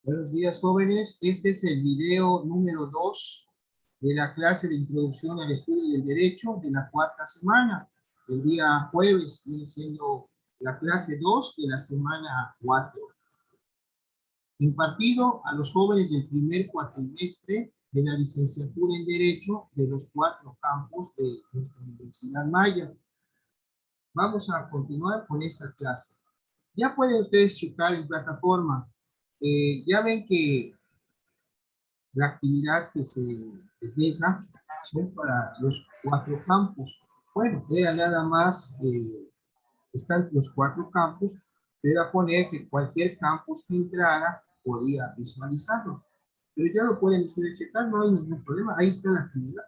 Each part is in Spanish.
Buenos días, jóvenes. Este es el video número 2 de la clase de Introducción al Estudio del Derecho de la cuarta semana. El día jueves viene siendo la clase 2 de la semana 4. Impartido a los jóvenes del primer cuatrimestre de la licenciatura en Derecho de los 4 campus de nuestra Universidad Maya. Vamos a continuar con esta clase. Ya pueden ustedes checar en plataforma. Ya ven que la actividad que se deja son para los 4 campus. Bueno, era nada más, están los 4 campus, era poner que cualquier campus que entrara podía visualizarlo. Pero ya lo pueden ustedes checar, no hay ningún problema, ahí está la actividad.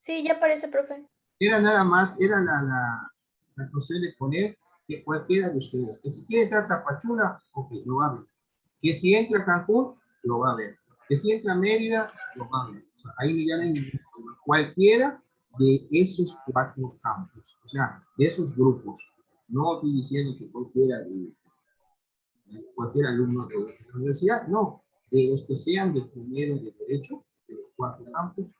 Sí, ya aparece, profe. Era nada más, era la cuestión de poner que cualquiera de ustedes, que si quiere entrar a Tapachula, ok, lo va a ver. Que si entra a Cancún, lo va a ver. Que si entra a Mérida, lo va a ver. O sea, ahí ya no hay ningún problema. Cualquiera de esos 4 campos, o sea, de esos grupos. No estoy diciendo que cualquier alumno de la universidad, no, de los que sean de primero de derecho, de los 4 campos.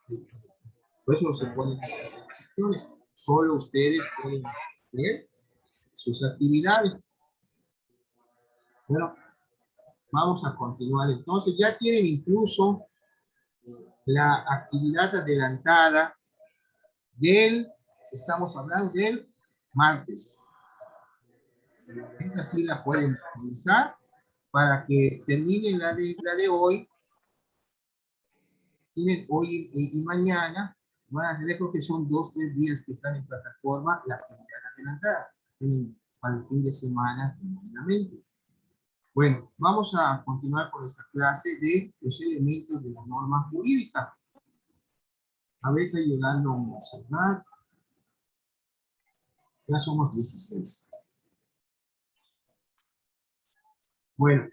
Por eso se ponen acciones. Solo ustedes pueden ver sus actividades. Bueno, vamos a continuar. Entonces, ya tienen incluso la actividad adelantada estamos hablando del martes. Esta sí la pueden utilizar para que terminen la de hoy. Tienen hoy y mañana, van a tener, porque son 2 o 3 días que están en plataforma, la actividad adelantada. Para el fin de semana, tranquilamente. Bueno, vamos a continuar con esta clase de los elementos de la norma jurídica. A ver, está llegando a observar. Ya somos 16. Bueno.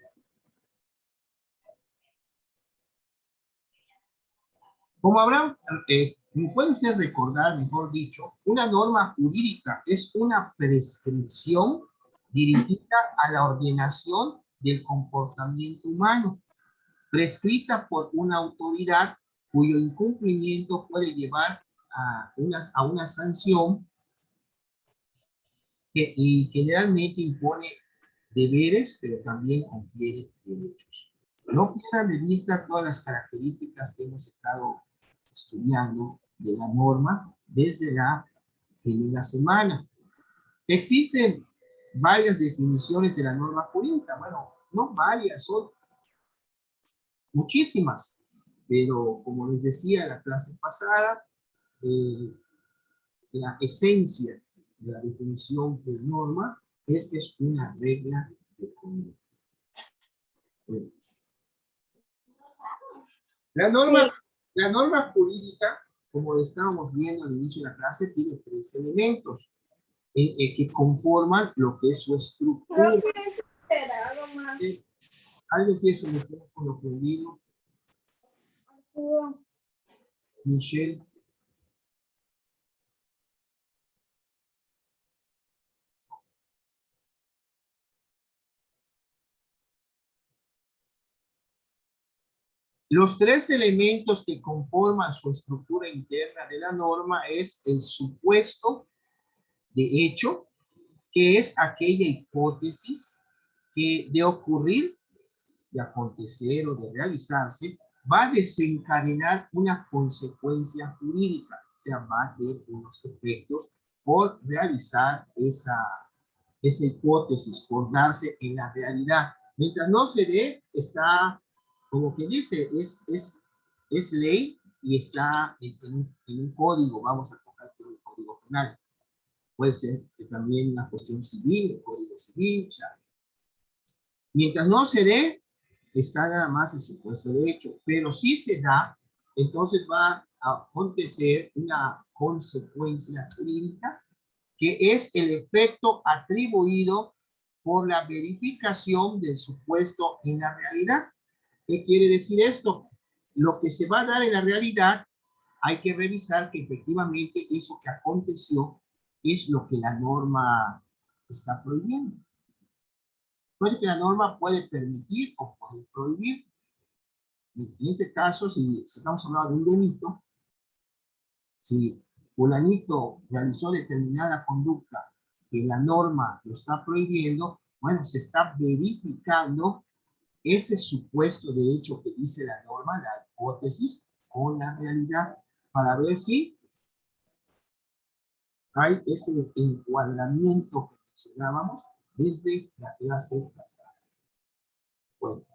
Como habrán, puede usted recordar, mejor dicho, una norma jurídica es una prescripción dirigida a la ordenación del comportamiento humano, prescrita por una autoridad cuyo incumplimiento puede llevar a una sanción y generalmente impone deberes, pero también confiere derechos. No pierdan de vista todas las características que hemos estado estudiando de la norma desde la primera semana. Existen varias definiciones de la norma jurídica. Bueno, no varias, son muchísimas. Pero como les decía en la clase pasada, la esencia de la definición de norma es que es una regla de conducta. Bueno. La norma jurídica, como estábamos viendo al inicio de la clase, tiene 3 elementos que conforman lo que es su estructura. ¿Alguien quiere someter con lo prendido? Michelle. Los 3 elementos que conforman su estructura interna de la norma es el supuesto de hecho, que es aquella hipótesis que de ocurrir, de acontecer o de realizarse, va a desencadenar una consecuencia jurídica, o sea, va a tener unos efectos por realizar esa hipótesis, por darse en la realidad. Mientras no se dé, está, como que dice, es ley y está en un código, vamos a tocar un código penal. Puede ser también una cuestión civil, el código civil, o sea, mientras no se dé, está nada más el supuesto de hecho, pero si se da, entonces va a acontecer una consecuencia jurídica que es el efecto atribuido por la verificación del supuesto en la realidad. ¿Qué quiere decir esto? Lo que se va a dar en la realidad, hay que revisar que efectivamente eso que aconteció es lo que la norma está prohibiendo. Entonces que la norma puede permitir o puede prohibir. En este caso, si estamos hablando de un delito, si fulanito realizó determinada conducta que la norma lo está prohibiendo, bueno, se está verificando ese supuesto de hecho que dice la norma, la hipótesis, con la realidad, para ver si hay ese encuadramiento que mencionábamos desde la clase pasada. Bueno,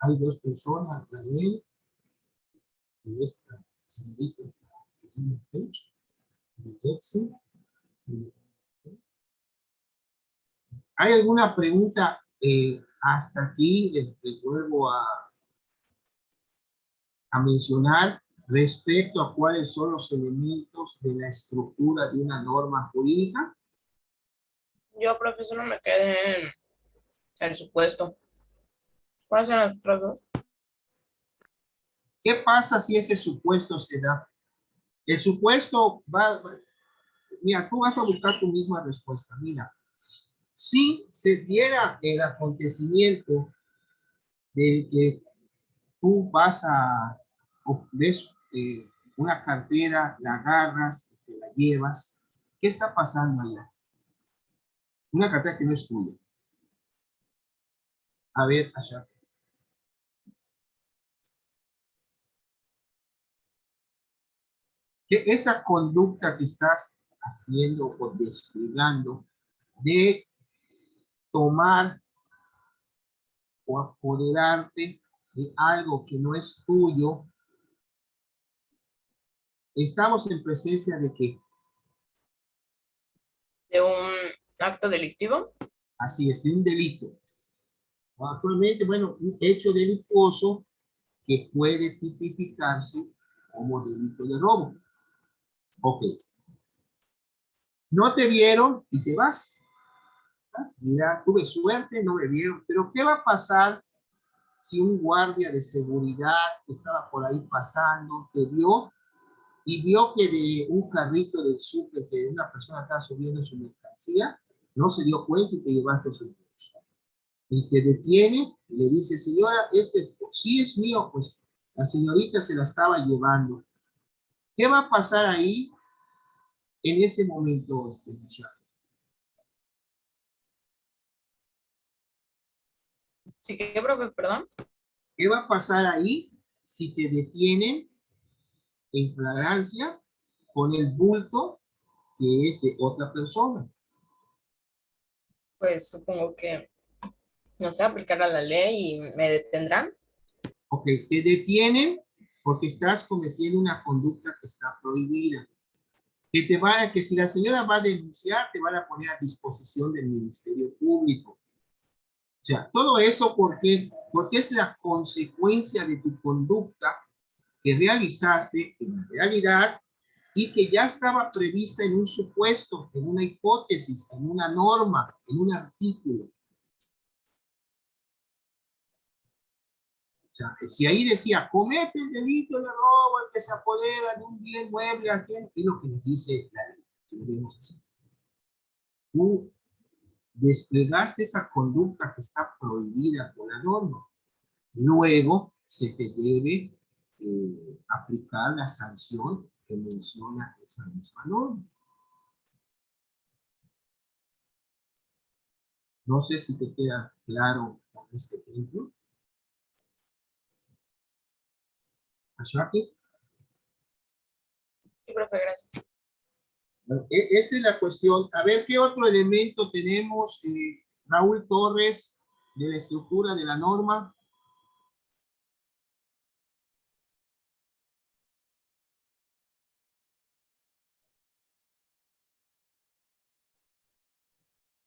hay dos personas, Daniel y esta señorita, ¿hay alguna pregunta hasta aquí? Les vuelvo a mencionar respecto a cuáles son los elementos de la estructura de una norma jurídica. Yo, profesor, no me quedé en el supuesto. ¿Cuáles son las otras dos? ¿Qué pasa si ese supuesto se da? El supuesto mira, tú vas a buscar tu misma respuesta. Mira, si se diera el acontecimiento de que tú vas a, o ves una cartera, la agarras, te la llevas, ¿qué está pasando allá? Una cartera que no es tuya. A ver, allá. Que esa conducta que estás haciendo o desplegando de tomar o apoderarte de algo que no es tuyo, estamos en presencia de que, ¿De un acto delictivo? así es, de un delito. Actualmente, bueno, un hecho delictuoso que puede tipificarse como delito de robo. Ok. No te vieron y te vas. Mira, tuve suerte, no me vieron. Pero ¿qué va a pasar si un guardia de seguridad que estaba por ahí pasando te vio y vio que de un carrito del súper que una persona estaba subiendo su mercancía, no se dio cuenta y te llevaste su bolso? Y te detiene y le dice, señora, este sí es mío, pues la señorita se la estaba llevando. ¿Qué va a pasar ahí en ese momento, Michelle? Sí, ¿qué, profe? Perdón. ¿Qué va a pasar ahí si te detienen en flagrancia con el bulto que es de otra persona? Pues supongo que, no sé, aplicar a la ley y me detendrán. Ok, te detienen porque estás cometiendo una conducta que está prohibida. Que si la señora va a denunciar, te van a poner a disposición del Ministerio Público. O sea, todo eso porque es la consecuencia de tu conducta que realizaste en la realidad y que ya estaba prevista en un supuesto, en una hipótesis, en una norma, en un artículo. O sea, si ahí decía, comete el delito de robo el que se apodera de un bien mueble, ¿a quién? Es lo que nos dice la ley. Si lo vemos así. Tú desplegaste esa conducta que está prohibida por la norma. Luego se te debe aplicar la sanción que menciona esa misma norma. No sé si te queda claro con este ejemplo. ¿Ashaki? Sí, profe, gracias. Bueno, esa es la cuestión. A ver, ¿qué otro elemento tenemos, Raúl Torres, de la estructura de la norma?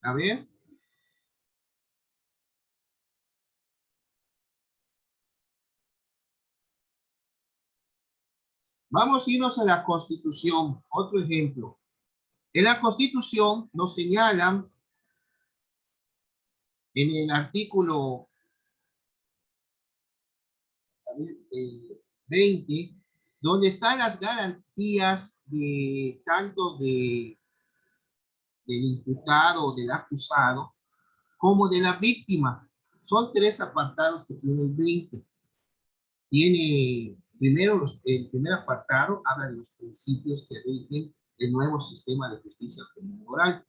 A ver. Vamos a irnos a la Constitución. Otro ejemplo. En la Constitución nos señalan en el artículo 20, donde están las garantías de tanto de del imputado o del acusado, como de la víctima. Son tres apartados que tiene el 20. Tiene, primero, el primer apartado habla de los principios que rigen el nuevo sistema de justicia penal oral.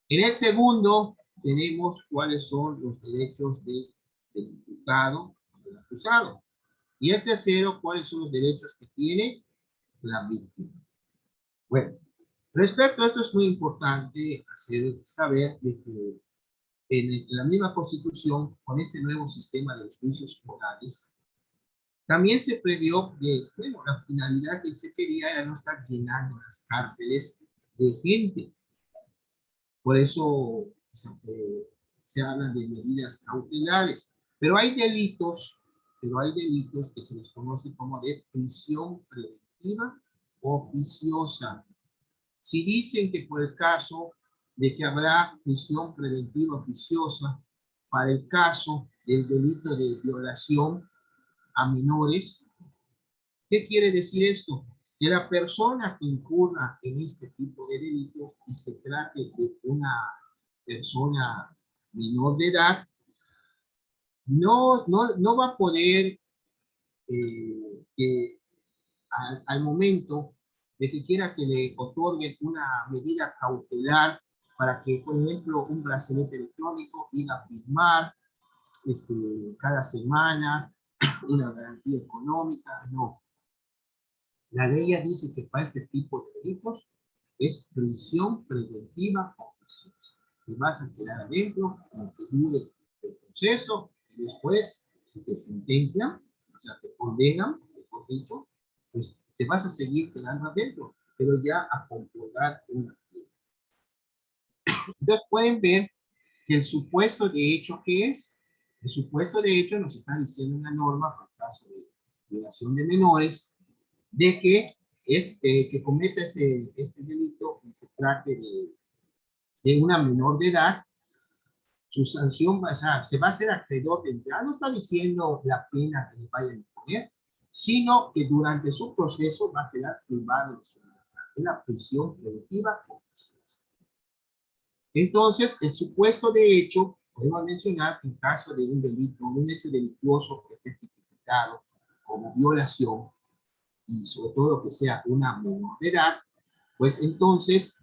En el segundo, tenemos cuáles son los derechos del imputado o del acusado. Y el tercero, cuáles son los derechos que tiene la víctima. Bueno, respecto a esto es muy importante saber de que en la misma Constitución, con este nuevo sistema de los juicios orales, también se previó que, bueno, la finalidad que se quería era no estar llenando las cárceles de gente. Por eso se habla de medidas cautelares. Pero hay delitos que se les conoce como de prisión preventiva oficiosa. Si dicen que por el caso de que habrá prisión preventiva oficiosa para el caso del delito de violación a menores, ¿qué quiere decir esto? Que la persona que incurra en este tipo de delitos y se trate de una persona menor de edad, no va a poder que al momento de que quiera que le otorguen una medida cautelar para que, por ejemplo, un brazalete electrónico iba a firmar cada semana una garantía económica, no. La ley ya dice que para este tipo de delitos es prisión preventiva oficiosa. Te vas a quedar adentro, aunque dure el proceso, y después, si te sentencian, o sea, te condenan, mejor dicho, pues te vas a seguir quedando adentro, pero ya a comprobar una pena. Entonces pueden ver que el supuesto de hecho, ¿qué es? El supuesto de hecho nos está diciendo una norma, por el caso de violación de menores, de que que cometa este delito y se trate de una menor de edad, su sanción se va a hacer acreedor de, ya no está diciendo la pena que le vayan a poner, sino que durante su proceso va a quedar privado de su libertad, en la prisión preventiva oficiosa. Entonces, el supuesto de hecho, podemos mencionar que en caso de un delito, un hecho delictuoso que esté tipificado como violación, y sobre todo que sea una menor de edad, pues entonces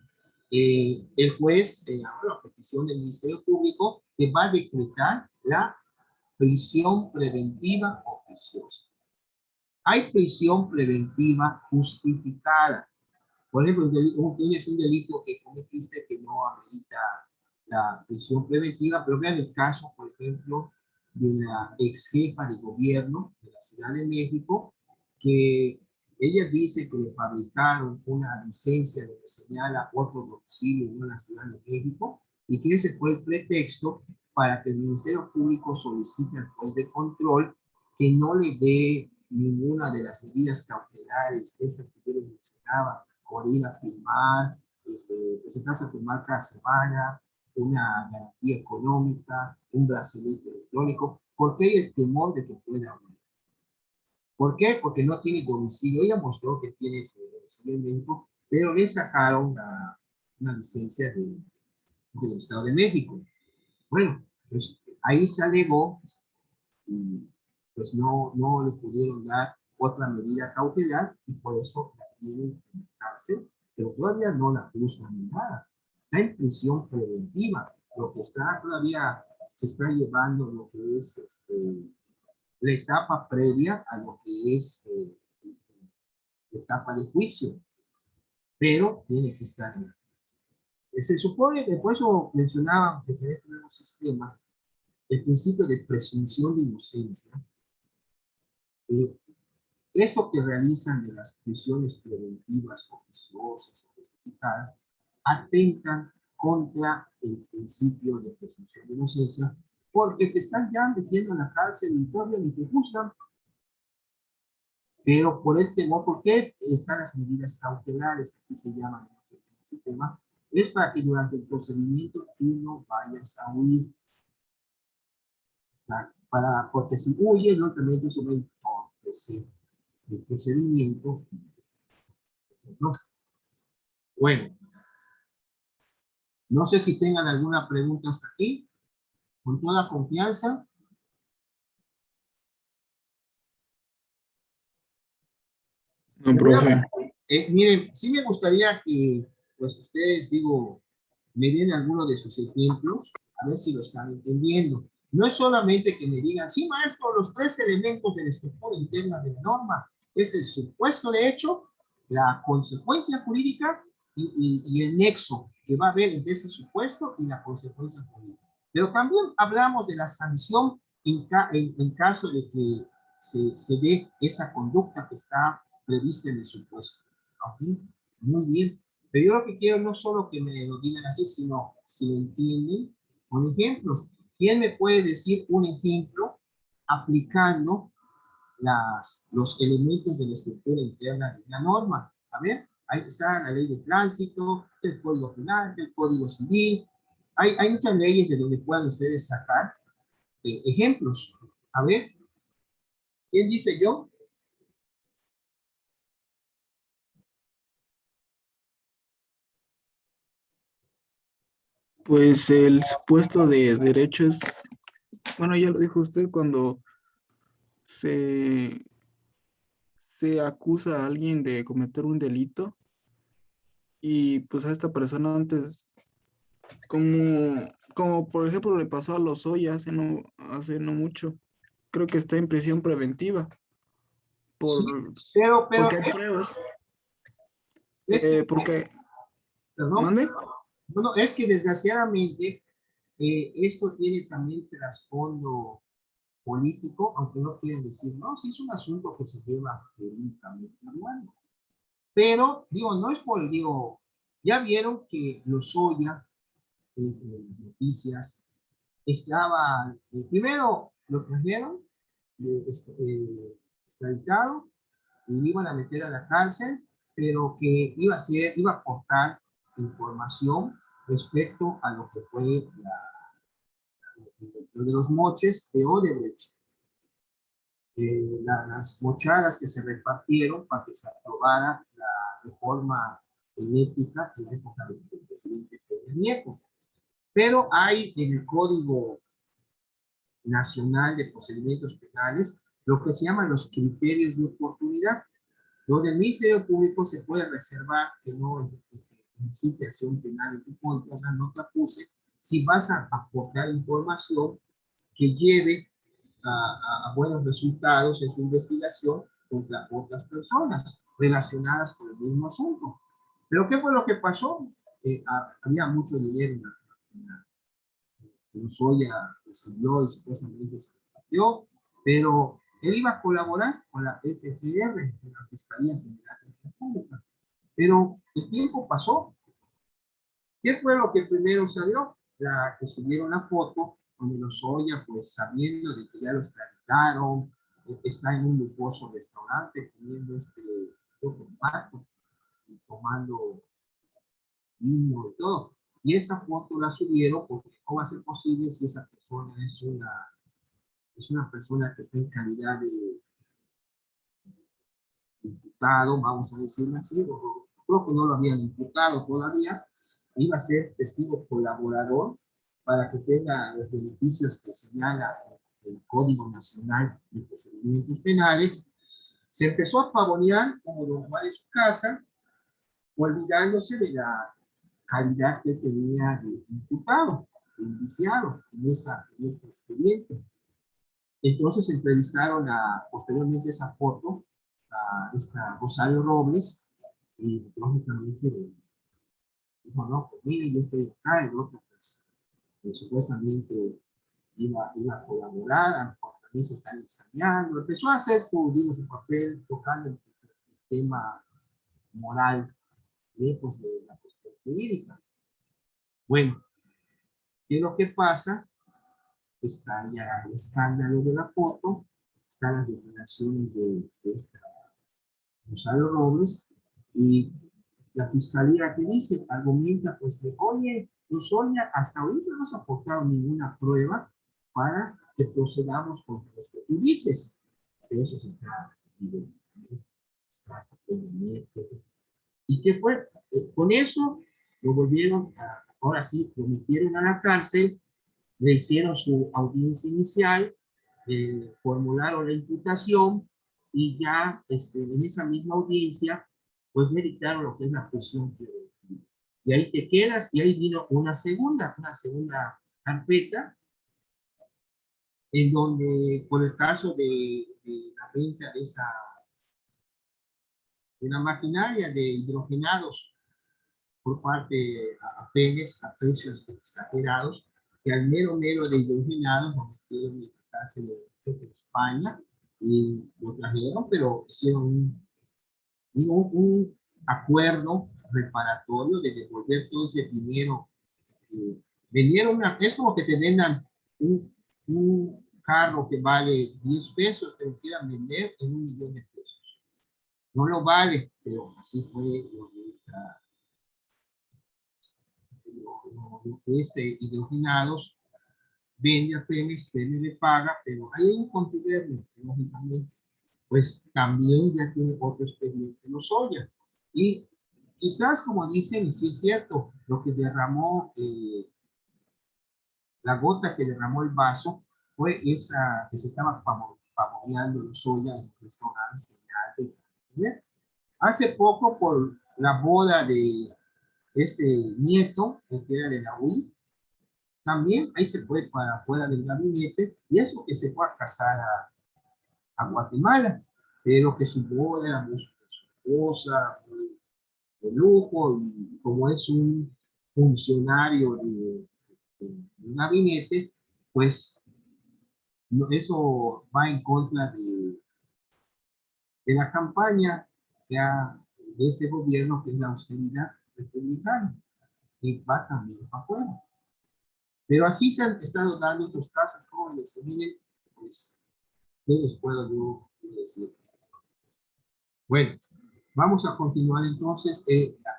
el juez, a petición del Ministerio Público, que va a decretar la prisión preventiva oficiosa. Hay prisión preventiva justificada. Por ejemplo, tienes un delito que cometiste que no amerita la prisión preventiva, pero vean el caso, por ejemplo, de la ex jefa de gobierno de la Ciudad de México, que ella dice que le fabricaron una licencia de que señala otro domicilio en la Ciudad de México, y que ese fue el pretexto para que el Ministerio Público solicite al juez de control que no le dé ninguna de las medidas cautelares, esas que yo les mencionaba, por ir a firmar, presentarse a firmar cada semana, una garantía económica, un brazalete electrónico, porque hay el temor de que pueda huir. ¿Por qué? Porque no tiene domicilio. Ella mostró que tiene domicilio en México, pero le sacaron una licencia del Estado de México. Bueno, pues ahí se alegó, y pues no le pudieron dar otra medida cautelar y por eso la tienen en cárcel, pero todavía no la juzgan ni nada. Está en prisión preventiva. Lo que está todavía se está llevando lo que es la etapa previa a lo que es la etapa de juicio, pero tiene que estar en la cárcel. Se supone que por eso mencionaba que en este nuevo sistema el principio de presunción de inocencia. Esto que realizan de las prisiones preventivas oficiosas o justificadas atentan contra el principio de presunción de inocencia, porque te están ya metiendo en la cárcel y todavía ni te juzgan. Pero por el temor, ¿por qué están las medidas cautelares, que así se llaman en el sistema? Es para que durante el procedimiento tú no vayas a huir. Porque si huye, no también eso va a entorpecer el procedimiento, ¿no? Bueno, No sé si tengan alguna pregunta hasta aquí, con toda confianza. No, profe. Miren, sí me gustaría que, pues ustedes, digo, me den alguno de sus ejemplos, a ver si lo están entendiendo. No es solamente que me digan, sí, maestro, los tres elementos de la estructura interna de la norma es el supuesto de hecho, la consecuencia jurídica y el nexo que va a haber entre ese supuesto y la consecuencia jurídica. Pero también hablamos de la sanción en caso de que se dé esa conducta que está prevista en el supuesto. ¿Ok? Muy bien. Pero yo lo que quiero no solo que me lo digan así, sino si lo entienden con ejemplos. ¿Quién me puede decir un ejemplo aplicando los elementos de la estructura interna de la norma? A ver, ahí está la ley de tránsito, el código penal, el código civil. Hay muchas leyes de donde puedan ustedes sacar ejemplos. A ver, ¿quién dice yo? Pues el supuesto de derecho es, bueno, ya lo dijo usted, cuando se, se acusa a alguien de cometer un delito y pues a esta persona antes, como por ejemplo le pasó a Lozoya hace no mucho, creo que está en prisión preventiva Sí, por, pero porque hay pruebas, es que, porque, perdón, ¿mande? bueno, es que desgraciadamente esto tiene también trasfondo político, aunque no quieren decir, no, sí es un asunto que se lleva jurídicamente hablando. Pero, digo, no es por, digo, ya vieron que Lozoya, noticias, estaba, primero lo trajeron, extraditado, y lo iban a meter a la cárcel, pero que iba a aportar información respecto a lo que fue lo de los moches de Odebrecht, las mochadas que se repartieron para que se aprobara la reforma eléctrica en la época del presidente Peña Nieto. Pero hay en el Código Nacional de Procedimientos Penales lo que se llaman los criterios de oportunidad, donde el Ministerio Público se puede reservar que no incite acción penal en tu contra, o sea, no te acuse, si vas a aportar información que lleve a buenos resultados en su investigación contra otras personas relacionadas con el mismo asunto. Pero ¿qué fue lo que pasó? Había mucho dinero que Lozoya recibió y supuestamente se repartió, pero él iba a colaborar con la FGR, con la Fiscalía General de la República. Pero el tiempo pasó. ¿Qué fue lo que primero salió? Que subieron la foto donde Lozoya, pues sabiendo de que ya lo extraditaron, está en un lujoso restaurante comiendo pato y tomando vino y todo. Y esa foto la subieron porque no va a ser posible si esa persona es una persona que está en calidad de imputado, vamos a decirlo así, o creo que no lo habían imputado todavía, iba a ser testigo colaborador para que tenga los beneficios que señala el Código Nacional de Procedimientos Penales. Se empezó a pavonear como normal en su casa, olvidándose de la calidad que tenía de imputado, de indiciado en ese expediente. Entonces entrevistaron posteriormente esa foto a esta Rosario Robles y lógicamente dijo, no, pues mire, yo estoy acá, el otro pues supuestamente iba a colaborar, a lo mejor también se está ensayando, empezó a hacer su papel tocando el tema moral lejos de la cuestión jurídica. Bueno, ¿qué es lo que pasa? Está ya el escándalo de la foto, están las declaraciones de esta Rosario Robles, y la fiscalía que dice, argumenta, pues que, oye, Lozoya, hasta ahorita no has aportado ninguna prueba para que procedamos con los que tú dices. De eso se está hasta pendiente. ¿Y qué fue? Con eso lo volvieron a ahora sí, lo metieron a la cárcel, le hicieron su audiencia inicial, formularon la imputación y ya en esa misma audiencia, pues me dictaron lo que es la prisión preventiva. Y ahí te quedas, y ahí vino una segunda carpeta, en donde, por el caso de la venta de la maquinaria de hidrogenados por parte a Pemex a precios exagerados, que al mero de hidrogenados lo metieron en la cárcel de España y lo trajeron, pero hicieron un acuerdo reparatorio de devolver todo ese dinero. Vendieron es como que te vendan un carro que vale 10 pesos, te lo quieran vender en 1.000.000 de pesos. No lo vale, pero así fue lo de hidrogenados, vende a Pemex, Pemex le paga, pero hay un contubernio, lógicamente, pues también ya tiene otro expediente Lozoya. Y quizás, como dicen, y sí es cierto, lo que derramó, la gota que derramó el vaso, fue esa que se estaba pavoneando Lozoya en el restaurante Señal de. Hace poco, por la boda de este nieto, que era de la UI, también ahí se fue para afuera del gabinete, y eso que se fue a casar a Guatemala, pero que su boda era muy esposa, de lujo, y como es un funcionario de un gabinete, pues eso va en contra de la campaña de este gobierno, que es la austeridad republicana, y va también para afuera. Pero así se han estado dando otros casos jóvenes. Se miren, pues, ¿qué les puedo yo decir? Bueno, vamos a continuar entonces.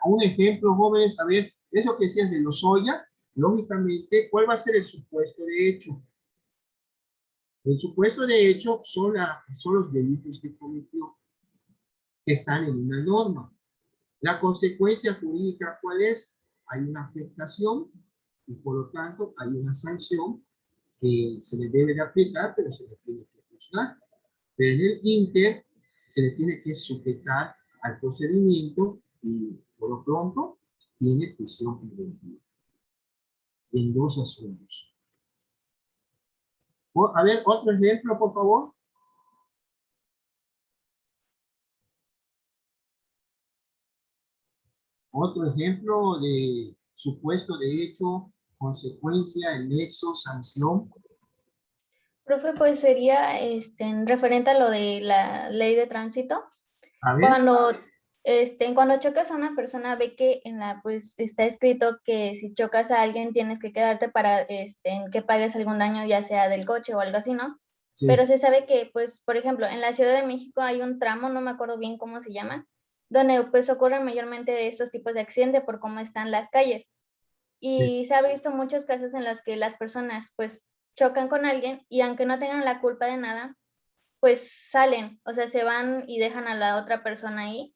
Un ejemplo, jóvenes, a ver, eso que decías de Lozoya, lógicamente, ¿cuál va a ser el supuesto de hecho? El supuesto de hecho son los delitos que cometió, que están en una norma. La consecuencia jurídica, ¿cuál es? Hay una afectación y por lo tanto hay una sanción que se le debe de aplicar, pero se le tiene que juzgar. Pero en el inter se le tiene que sujetar al procedimiento y por lo pronto tiene prisión preventiva en 2 asuntos. A ver, otro ejemplo, por favor. Otro ejemplo de supuesto de hecho, consecuencia, el nexo, sanción. Profe, pues sería en referente a lo de la ley de tránsito. A ver, Cuando chocas a una persona, ve que pues está escrito que si chocas a alguien tienes que quedarte para que pagues algún daño, ya sea del coche o algo así, ¿no? sí, Pero se sabe que, pues, por ejemplo, en la Ciudad de México hay un tramo, no me acuerdo bien cómo se llama, donde pues ocurren mayormente estos tipos de accidentes por cómo están las calles. sí. Y se ha visto muchos casos en los que las personas pues chocan con alguien y aunque no tengan la culpa de nada, pues salen, o sea, se van y dejan a la otra persona ahí.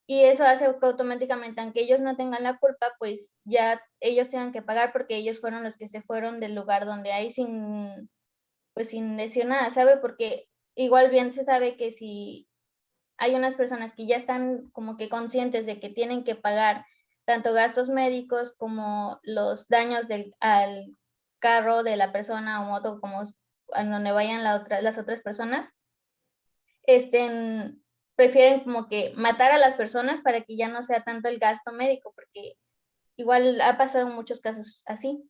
Y eso hace que automáticamente, aunque ellos no tengan la culpa, pues ya ellos tengan que pagar porque ellos fueron los que se fueron del lugar donde hay sin lesionar, ¿sabe? Porque igual bien se sabe que si hay unas personas que ya están como que conscientes de que tienen que pagar tanto gastos médicos como los daños al carro de la persona o moto, como a donde vayan las otras personas, prefieren como que matar a las personas para que ya no sea tanto el gasto médico, porque igual ha pasado muchos casos así.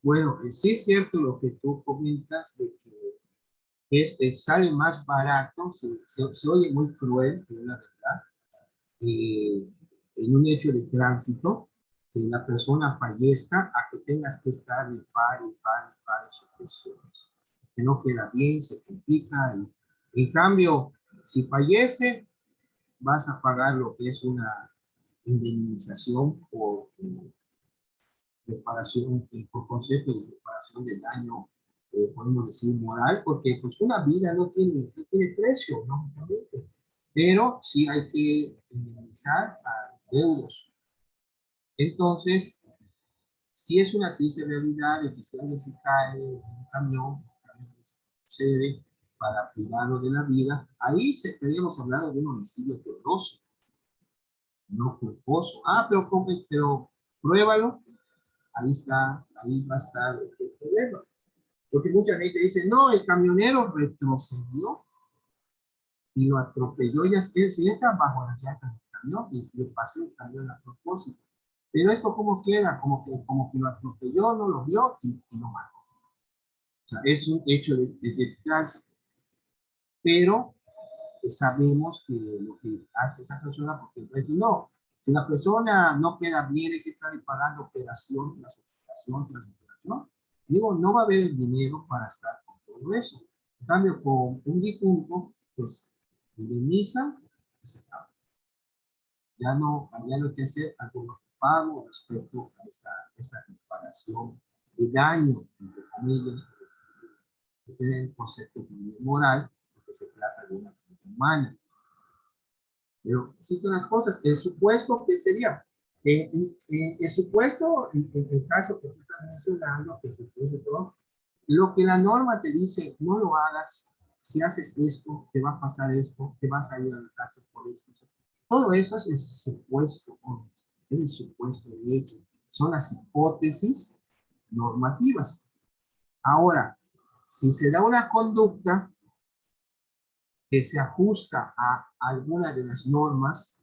Bueno, sí es cierto lo que tú comentas de que sale más barato, se oye muy cruel, pero es la verdad, en un hecho de tránsito, que la persona fallezca a que tengas que estar en par sus lesiones. Que no queda bien, se complica. Y, en cambio, si fallece, vas a pagar lo que es una indemnización por reparación, por concepto de reparación del daño, podemos decir moral, porque pues una vida no tiene precio, ¿no? Pero sí hay que indemnizar a deudos. Entonces, si es una triste realidad de que si alguien se cae en un camión, sucede para privarlo de la vida, ahí estaríamos hablando de un homicidio doloso, no culposo. Ah, pero pruébalo, ahí está, ahí va a estar el problema. Porque mucha gente dice, no, el camionero retrocedió y lo atropelló, ya él se entra bajo las llantas del camión y le pasó el camión a propósito. Pero esto cómo queda, como que lo atropelló, no lo vio y lo mató. O sea, es un hecho de tránsito. Pero sabemos que lo que hace esa persona, porque pues, si la persona no queda bien, hay que estar pagando operación tras operación, digo, no va a haber el dinero para estar con todo eso. En cambio, con un difunto, pues, indemniza y se acaba. Ya no hay que hacer algún pago respecto a esa reparación de daño, entre comillas, que tiene el concepto de moral, porque se trata de una vida humana. Pero existen las cosas. El supuesto, ¿qué sería? El supuesto, en el caso que tú estás mencionando, que supuesto todo, lo que la norma te dice, no lo hagas, si haces esto, te va a pasar esto, te vas a ir a la cárcel por esto. Todo eso es el supuesto, es el supuesto de hecho. Son las hipótesis normativas. Ahora, si se da una conducta que se ajusta a alguna de las normas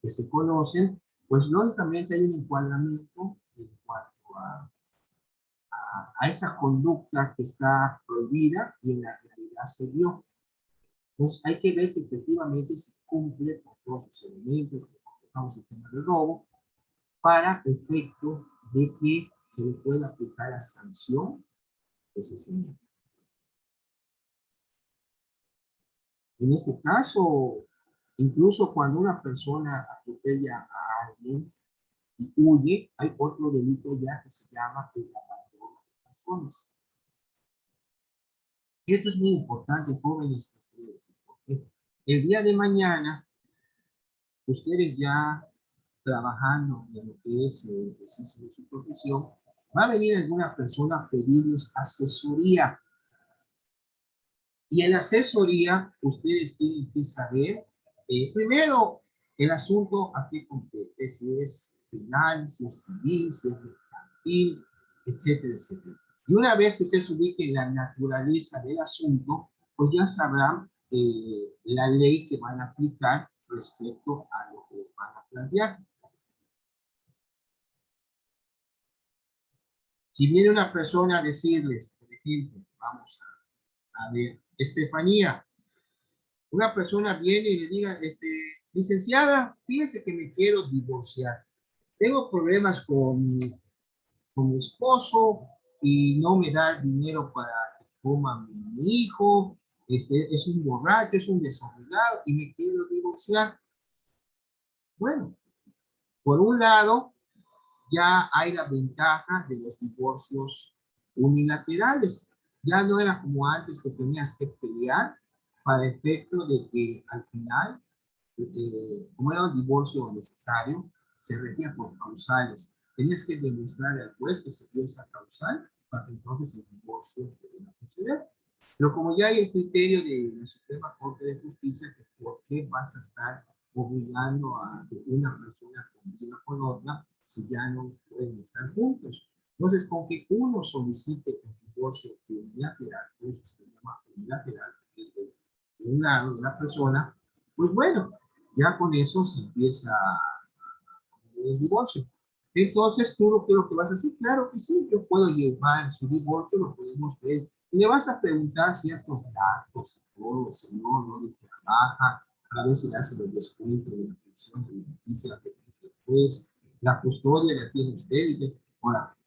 que se conocen, pues lógicamente hay un encuadramiento en cuanto a esa conducta que está prohibida y en la realidad se dio. Entonces hay que ver que efectivamente se cumple con todos sus elementos, que estamos en tema de robo, para efecto de que se le pueda aplicar la sanción que se señala. En este caso, incluso cuando una persona atropella a alguien y huye, hay otro delito ya que se llama el abandono de personas. Y esto es muy importante, jóvenes, porque el día de mañana, ustedes ya trabajando en lo que es el ejercicio de su profesión, va a venir alguna persona a pedirles asesoría. Y en la asesoría, ustedes tienen que saber, primero, el asunto a qué compete, si es penal, si es civil, si es mercantil, etcétera, etcétera. Y una vez que ustedes ubiquen la naturaleza del asunto, pues ya sabrán la ley que van a aplicar respecto a lo que les van a plantear. Si viene una persona a decirles, por ejemplo, vamos a ver, Estefanía, una persona viene y le diga, licenciada, fíjese que me quiero divorciar. Tengo problemas con mi esposo y no me da dinero para que coma mi hijo. Es un borracho, es un desobligado y me quiero divorciar. Bueno, por un lado, ya hay la ventaja de los divorcios unilaterales. Ya no era como antes que tenías que pelear para efecto de que al final, como era un divorcio necesario, se regía por causales. Tenías que demostrar al juez que se dio esa causal para que entonces el divorcio pudiera proceder. Pero como ya hay el criterio de la Suprema Corte de Justicia, que por qué vas a estar obligando a que una persona conviva con otra si ya no pueden estar juntos. Entonces, con que uno solicite el divorcio unilateral, eso se llama unilateral, que es de un lado de la persona, pues bueno, ya con eso se empieza el divorcio. Entonces, tú lo que vas a decir, claro que sí, yo puedo llevar su divorcio, lo podemos ver. Y le vas a preguntar ciertos datos, todo, el señor, dónde trabaja, a ver si le hace los descuentos de la pensión alimenticia que después, la custodia la tiene usted. Y ahora,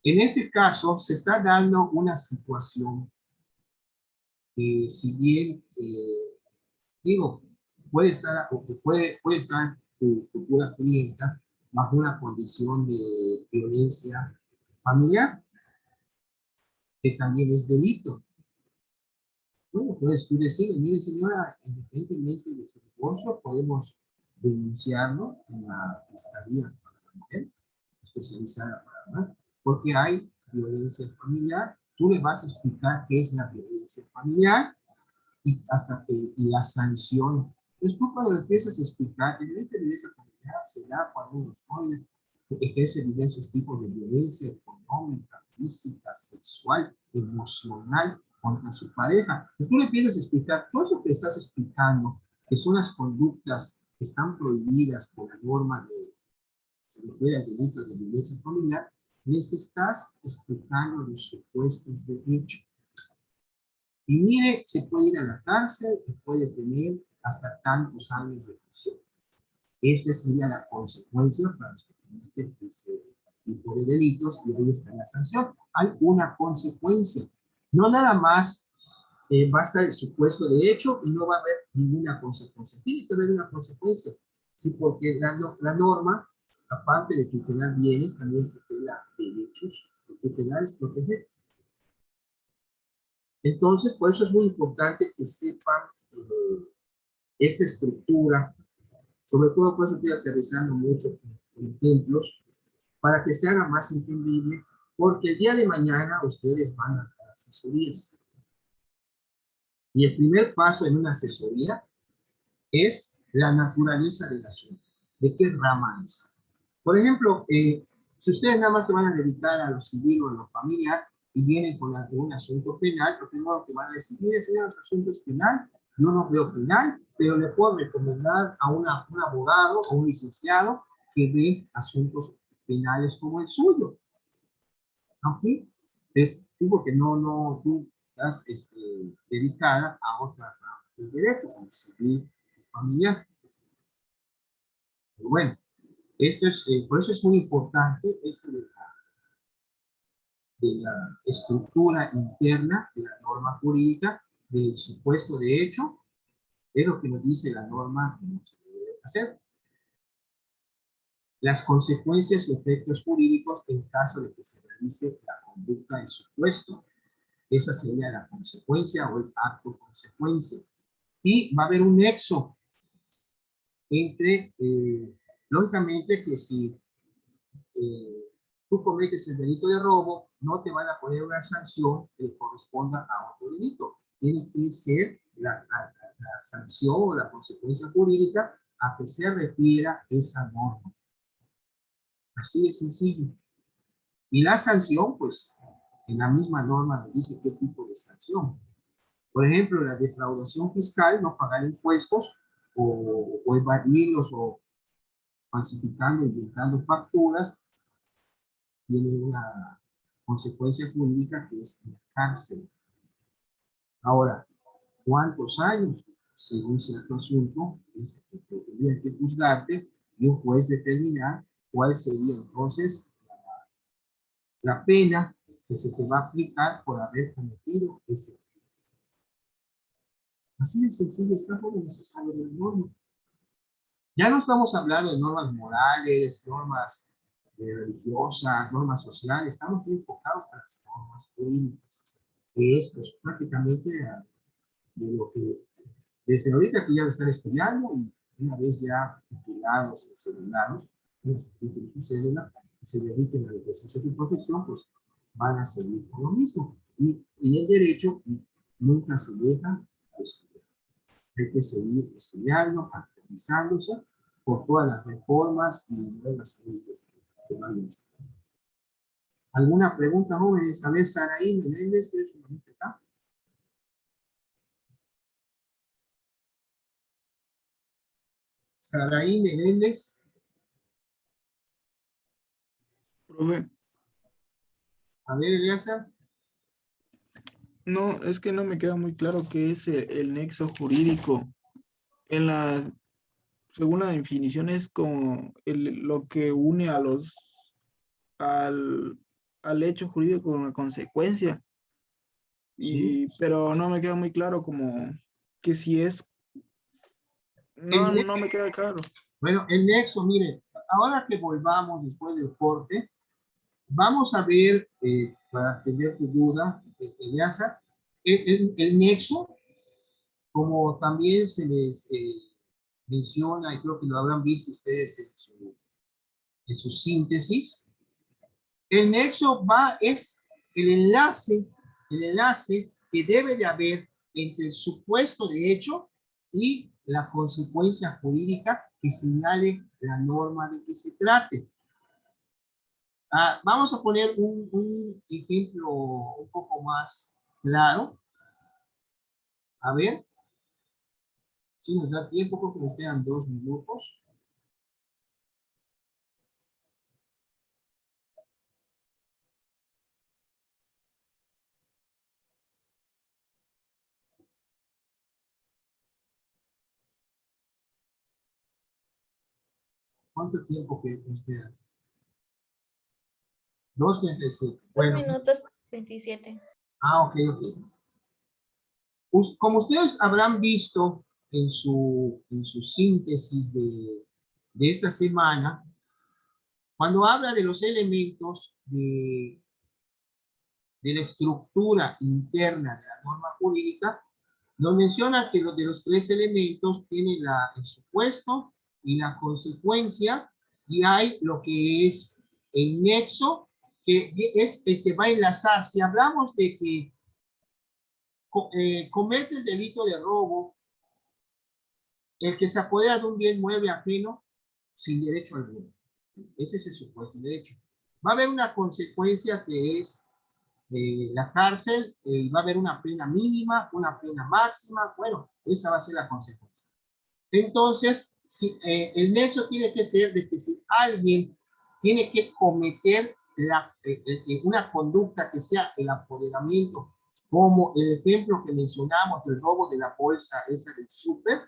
en este caso, se está dando una situación que, si bien, digo, puede estar, o que puede estar tu futura clienta bajo una condición de violencia familiar, que también es delito. Bueno, puedes tú decir, mire señora, independientemente de su divorcio, podemos denunciarlo en la fiscalía la mujer, especializada para la mujer, porque hay violencia familiar. Tú le vas a explicar qué es la violencia familiar y hasta que y la sanción. Entonces tú cuando le empiezas a explicar que la violencia familiar se da cuando uno ejerce diversos tipos de violencia económica, física, sexual, emocional contra su pareja. Pues tú le empiezas a explicar todo eso que estás explicando, que son las conductas que están prohibidas por la norma de, se refiere al delito de violencia familiar, les estás explicando los supuestos de hecho. Y mire, se puede ir a la cárcel y puede tener hasta tantos años de prisión. Esa sería la consecuencia para los que cometen ese tipo de delitos y ahí está la sanción. Hay una consecuencia. No nada más va a estar el supuesto de hecho y no va a haber ninguna consecuencia. Tiene que haber una consecuencia. Sí, porque la norma, aparte de tutelar bienes, también tutela derechos. Tutelar es proteger. Entonces, por eso es muy importante que sepan esta estructura. Sobre todo, por eso estoy aterrizando mucho con ejemplos, para que se haga más entendible, porque el día de mañana ustedes van a dar asesorías. Y el primer paso en una asesoría es la naturaleza del asunto. ¿De qué rama es? Por ejemplo, si ustedes nada más se van a dedicar a lo civil o a lo familiar y vienen con un asunto penal, lo primero que van a decir, mire señor, el asunto es penal, yo no veo penal, pero le puedo recomendar a un abogado o un licenciado que ve asuntos penales como el suyo. ¿Ok? Tú porque tú estás dedicada a otra rama del derecho, como civil y familiar. Pero bueno, esto es, por eso es muy importante esto de la estructura interna de la norma jurídica, del supuesto de hecho, de lo que nos dice la norma que no se debe hacer. Las consecuencias o efectos jurídicos en caso de que se realice la conducta del supuesto. Esa sería la consecuencia o el acto consecuencia. Y va a haber un nexo entre, lógicamente, que si tú cometes el delito de robo, no te van a poner una sanción que corresponda a otro delito. Tiene que ser la sanción o la consecuencia jurídica a que se refiera esa norma. Así de sencillo. Y la sanción, pues, en la misma norma nos dice qué tipo de sanción. Por ejemplo, la defraudación fiscal, no pagar impuestos o evadirlos o falsificando, inventando facturas, tiene una consecuencia jurídica que es la cárcel. Ahora, ¿cuántos años? Según cierto asunto, es que tendría que juzgarte y un juez determinar cuál sería entonces la pena que se te va a aplicar por haber cometido ese delito. Así de sencillo está por necesario de la norma. Ya no estamos hablando de normas morales, normas religiosas, normas sociales, estamos enfocados a las normas jurídicas, que es pues, prácticamente de lo que desde ahorita que ya lo están estudiando y una vez ya titulados, cedulados, los títulos su cédula, y se dediquen al ejercicio de su profesión, pues van a seguir con lo mismo. Y el derecho nunca se deja de estudiar. Hay que seguir estudiando, actualizándose por todas las reformas y nuevas leyes que van a estar. ¿Alguna pregunta, jóvenes? A ver, Saraí Menéndez, ¿es su manita acá? Saraí Menéndez. Profe, A ver, Eliasa. no, es que no me queda muy claro qué es el nexo jurídico. En la, según la definición, es como lo que une a al hecho jurídico con la consecuencia. Sí. Pero no me queda muy claro como que si es, no me queda claro. Bueno, el nexo, mire, ahora que volvamos después del corte, vamos a ver, para atender tu duda, Eliasa, el nexo, como también se les menciona, y creo que lo habrán visto ustedes su síntesis. El nexo es el enlace que debe de haber entre el supuesto de hecho y la consecuencia jurídica que señale la norma de que se trate. Vamos a poner un ejemplo un poco más claro. A ver, si nos da tiempo, porque nos quedan 2 minutos. ¿Cuánto tiempo que nos queda? 2:36. 2 Bueno, minutos 27. ok. Como ustedes habrán visto en su síntesis de esta semana, cuando habla de los elementos de la estructura interna de la norma jurídica, nos menciona que de los 3 elementos tiene el supuesto y la consecuencia, y hay lo que es el nexo, que es el que va a enlazar. Si hablamos de que comete el delito de robo el que se apodera de un bien mueble ajeno sin derecho alguno. Ese es el supuesto de hecho. Va a haber una consecuencia que es la cárcel, y va a haber una pena mínima, una pena máxima. Bueno, esa va a ser la consecuencia. Entonces, si, el nexo tiene que ser de que si alguien tiene que cometer una conducta que sea el apoderamiento, como el ejemplo que mencionamos del robo de la bolsa esa del súper,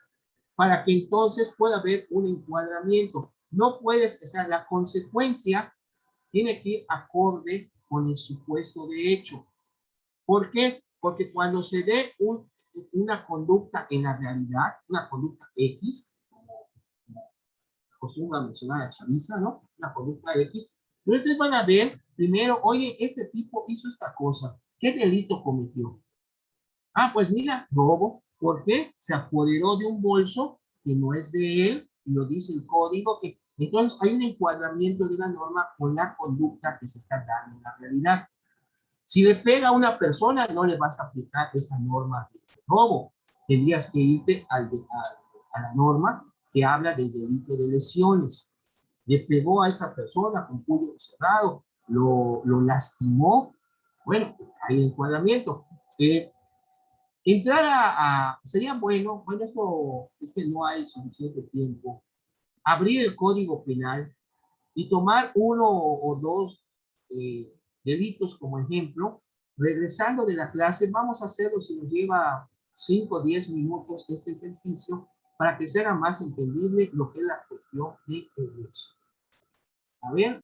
para que entonces pueda haber un encuadramiento. No puedes, o sea, la consecuencia tiene que ir acorde con el supuesto de hecho. ¿Por qué? Porque cuando se dé una conducta en la realidad, una conducta X, acostumbra a mencionar a Chaviza, ¿no? Una conducta X, entonces van a ver primero, oye, este tipo hizo esta cosa, ¿qué delito cometió? Pues mira, robo. ¿Por qué? Se apoderó de un bolso que no es de él, lo dice el código, que entonces hay un encuadramiento de la norma con la conducta que se está dando en la realidad. Si le pega a una persona, no le vas a aplicar esa norma de robo. Tendrías que irte a la norma que habla del delito de lesiones. Le pegó a esta persona con puño cerrado, lo lastimó. Bueno, hay encuadramiento. Entrar sería bueno, esto es que no hay suficiente tiempo, abrir el código penal y tomar 1 o 2 delitos como ejemplo. Regresando de la clase, vamos a hacerlo si nos lleva 5 o 10 minutos este ejercicio para que sea más entendible lo que es la cuestión de derecho. A ver.